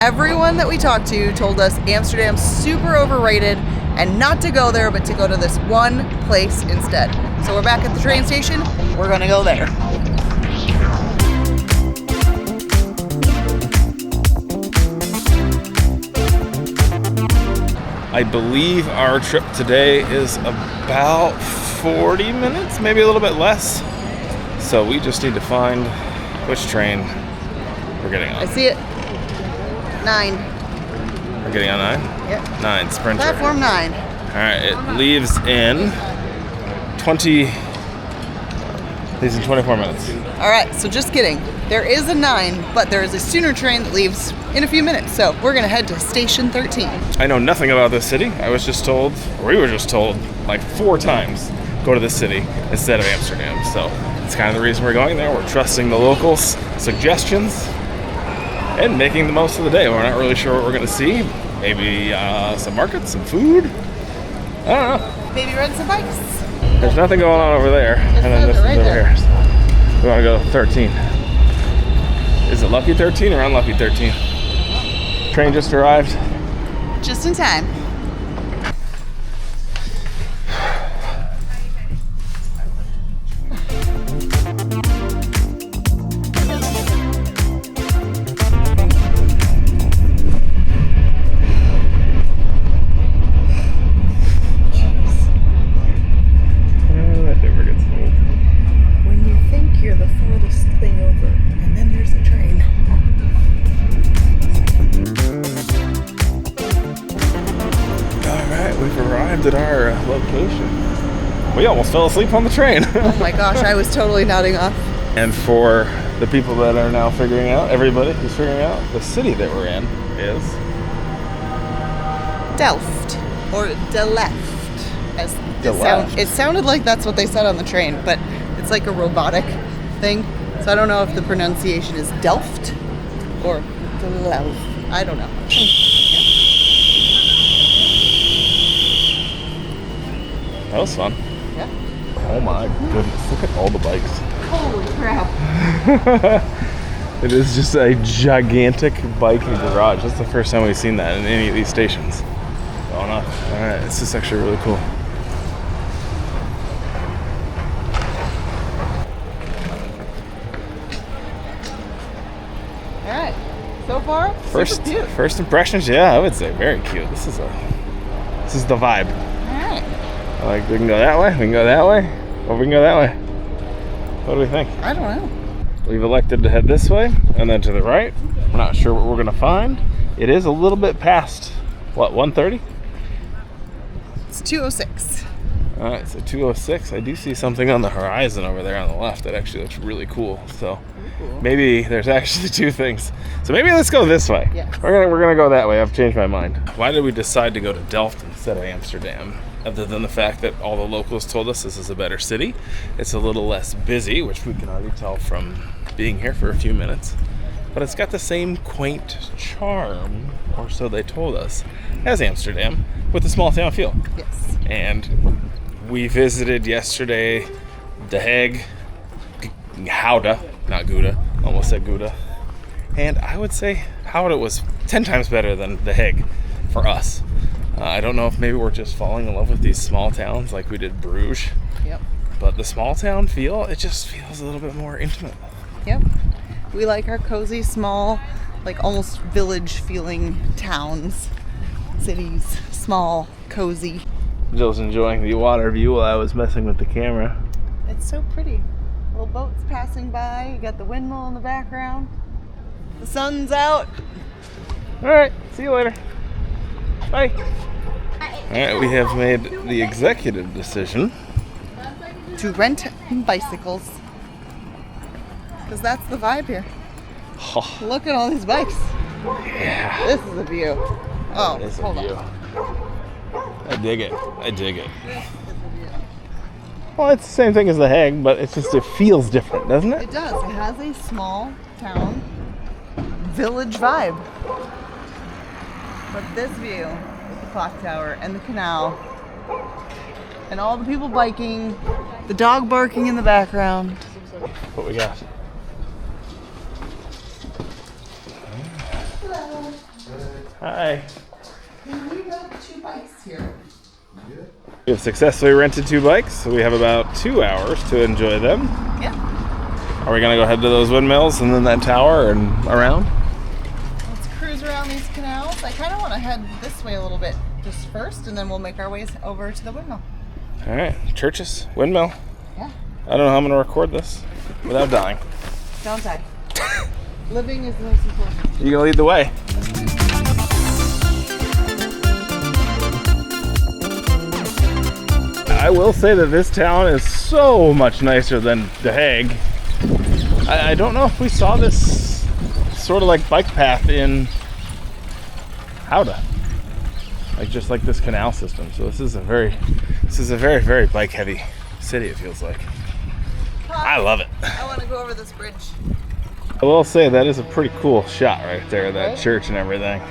Everyone that we talked to told us Amsterdam's super overrated and not to go there, but to go to this one place instead. So we're back at the train station. We're gonna go there. I believe our trip today is about 40 minutes, maybe a little bit less. So we just need to find which train we're getting on. I see it. 9. We're getting on 9? Yep. 9, Sprinter. Platform 9. All right, it leaves in 24 minutes. All right, so just kidding. There is a 9, but there is a sooner train that leaves in a few minutes. So we're gonna head to station 13. I know nothing about this city. I was just told, or we were just told, like 4 times, go to this city instead of Amsterdam. So it's kind of the reason we're going there. We're trusting the locals' suggestions and making the most of the day. We're not really sure what we're gonna see. Maybe some markets, some food. I don't know. Maybe rent some bikes. There's nothing going on over there, and then this is right over there. here. So we want to go to 13. Is it lucky 13 or unlucky 13? Train just arrived. Just in time. When you think you're the farthest thing over, and then there's a train. Alright, we've arrived at our location. We almost fell asleep on the train. Oh my gosh, I was totally nodding off. And for the people that are now figuring out, everybody who's figuring out, the city that we're in is Delft, or Deleft, as Deleft. it sounded like that's what they said on the train, but it's like a robotic thing. So I don't know if the pronunciation is Delft or Delft. I don't know. That was fun. Yeah. Oh my goodness, look at all the bikes. Holy crap. It is just a gigantic biking garage. That's the first time we've seen that in any of these stations. Oh no. Alright, this is actually really cool. All right. So far, super cute. First impressions, yeah, I would say very cute. This is the vibe. All right. Like, we can go that way, we can go that way, or we can go that way. What do we think? I don't know. We've elected to head this way and then to the right. We're not sure what we're gonna find. It is a little bit past, what, 1:30? It's 2:06. All right, so 2:06. I do see something on the horizon over there on the left that actually looks really cool. So maybe there's actually 2 things. So maybe let's go this way. Yes. We're gonna go that way. I've changed my mind. Why did we decide to go to Delft instead of Amsterdam? Other than the fact that all the locals told us this is a better city. It's a little less busy, which we can already tell from being here for a few minutes. But it's got the same quaint charm, or so they told us, as Amsterdam, with the small town feel. Yes. And we visited yesterday The Hague, Gouda, not Gouda, almost said Gouda. And I would say Gouda was 10 times better than The Hague for us. I don't know if maybe we're just falling in love with these small towns like we did Bruges. Yep. But the small town feel, it just feels a little bit more intimate. Yep. We like our cozy, small, like almost village feeling towns, cities, small, cozy. Jill's enjoying the water view while I was messing with the camera. It's so pretty. Little boats passing by. You got the windmill in the background. The sun's out. All right, see you later. Bye. All right, we have made the executive decision To rent bicycles. Because that's the vibe here. Oh, Look at all these bikes. yeah. This is a view. Oh, It's a hold view. on. I dig it. I dig it. Well, it's the same thing as The Hague, but it's just, it feels different, doesn't it? It does. It has a small town village vibe. But this view with the clock tower and the canal and all the people biking, the dog barking in the background. What we got? Hi. Can we rent 2 bikes here? We have successfully rented 2 bikes, so we have about 2 hours to enjoy them. Yeah. Are we gonna go head to those windmills and then that tower and around? Let's cruise around these canals. I kind of want to head this way a little bit just first, and then we'll make our ways over to the windmill. All right, churches, windmill. Yeah. I don't know how I'm gonna record this without dying. Don't die. Living is the most important. You gonna lead the way? I will say that this town is so much nicer than The Hague. I don't know if we saw this sort of like bike path in Gouda. Like just like this canal system. So this is a very, very bike heavy city, it feels like. I love it. I want to go over this bridge. I will say that is a pretty cool shot right there, that church and everything.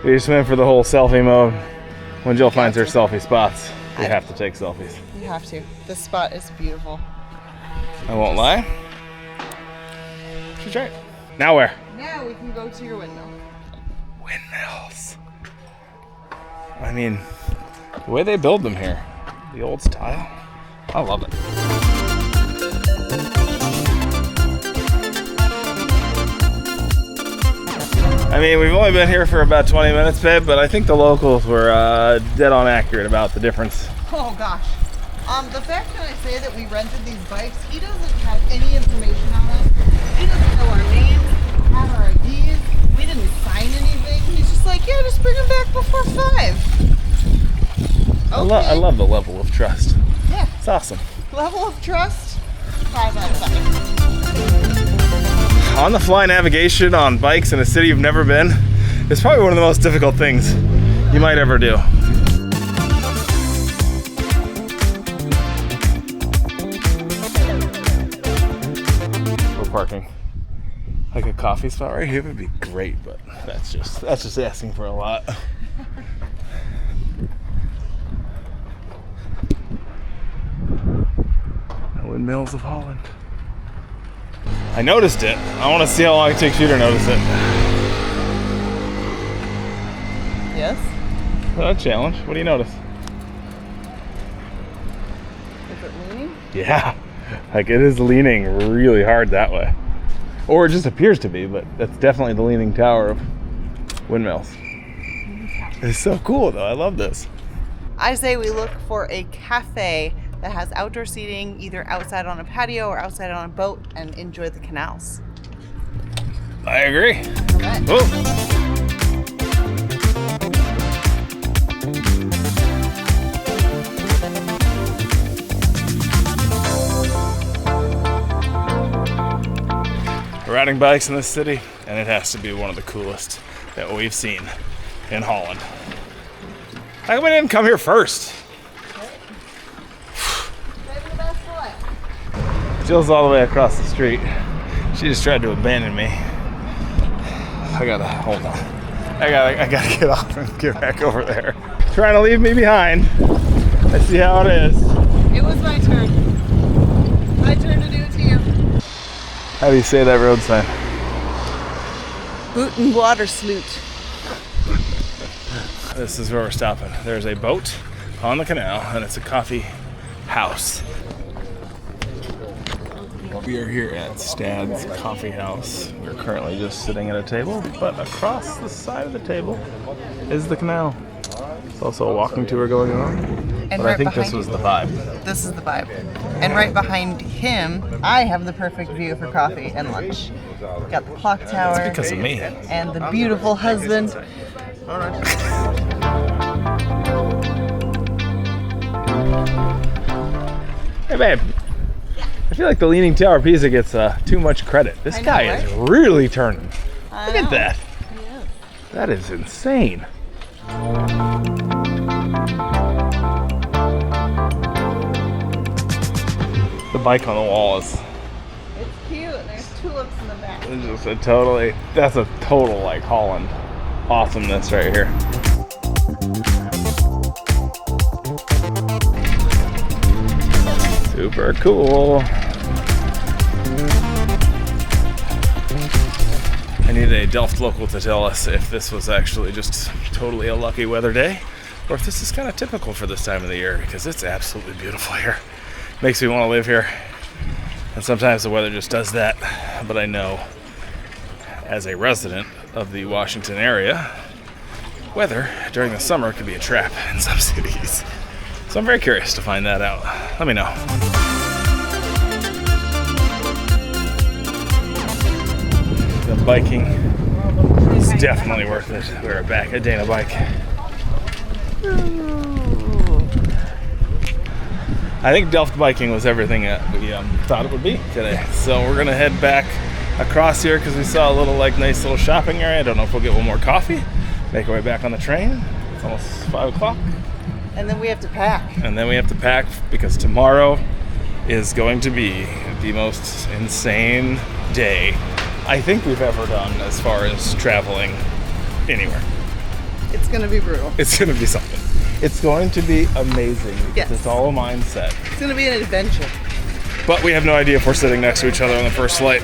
We just went for the whole selfie mode. When Jill finds her selfie spots, we have to take selfies. You have to. This spot is beautiful. I won't lie. She's right. Now where? Now we can go to your windmill. Windmills. I mean, the way they build them here, the old style, I love it. I mean, we've only been here for about 20 minutes, babe, but I think the locals were dead on accurate about the difference. Oh gosh. The fact that I say that we rented these bikes, he doesn't have any information on us. He doesn't know our names, have our IDs. We didn't sign anything. He's just like, yeah, just bring them back before 5. Okay. I love the level of trust. Yeah. It's awesome. Level of trust, 5 out of 5. On-the-fly navigation on bikes in a city you've never been is probably one of the most difficult things you might ever do. We're parking. Like a coffee spot right here would be great, but that's just asking for a lot. The windmills of Holland. I noticed it. I want to see how long it takes you to notice it. Yes? A challenge. What do you notice? Is it leaning? Yeah. Like it is leaning really hard that way. Or it just appears to be, but that's definitely the leaning tower of windmills. It's so cool though. I love this. I say we look for a cafe that has outdoor seating, either outside on a patio or outside on a boat, and enjoy the canals. I agree. Okay. Oh. We're riding bikes in this city, and it has to be one of the coolest that we've seen in Holland. How come we didn't come here first? Jill's all the way across the street. She just tried to abandon me. I gotta hold on. I gotta get off and get back over there. Trying to leave me behind. I see how it is. It was my turn. My turn to do it to you. How do you say that road sign? Boot and water sloot. This is where we're stopping. There's a boat on the canal, and it's a coffee house. We are here at Stad's Coffee House. We're currently just sitting at a table, but across the side of the table is the canal. There's also a walking tour going on. And but I think this was the vibe. This is the vibe. And right behind him, I have the perfect view for coffee and lunch. Got the clock tower. It's because of me. And the beautiful husband. Hey, babe. I feel like the Leaning Tower of Pisa gets too much credit. This guy is really turning. Look at that. That is insane. The bike on the wall is... It's cute. And there's tulips in the back. It's just that's a total like Holland awesomeness right here. Super cool. need a Delft local to tell us if this was actually just totally a lucky weather day, or if this is kind of typical for this time of the year, because it's absolutely beautiful here. Makes me want to live here. And sometimes the weather just does that. But I know, as a resident of the Washington area, weather during the summer can be a trap in some cities. So I'm very curious to find that out. Let me know. The biking is definitely worth it. We're back at Dana Bike. I think Delft biking was everything that we thought it would be today. So we're gonna head back across here because we saw a little nice little shopping area. I don't know if we'll get one more coffee. Make our way back on the train. It's almost 5 o'clock. And then we have to pack. And then we have to pack because tomorrow is going to be the most insane day I think we've ever done as far as traveling anywhere. It's going to be brutal. It's going to be something. It's going to be amazing because Yes. it's all a mindset. It's going to be an adventure. But we have no idea if we're sitting next to each other on the first flight.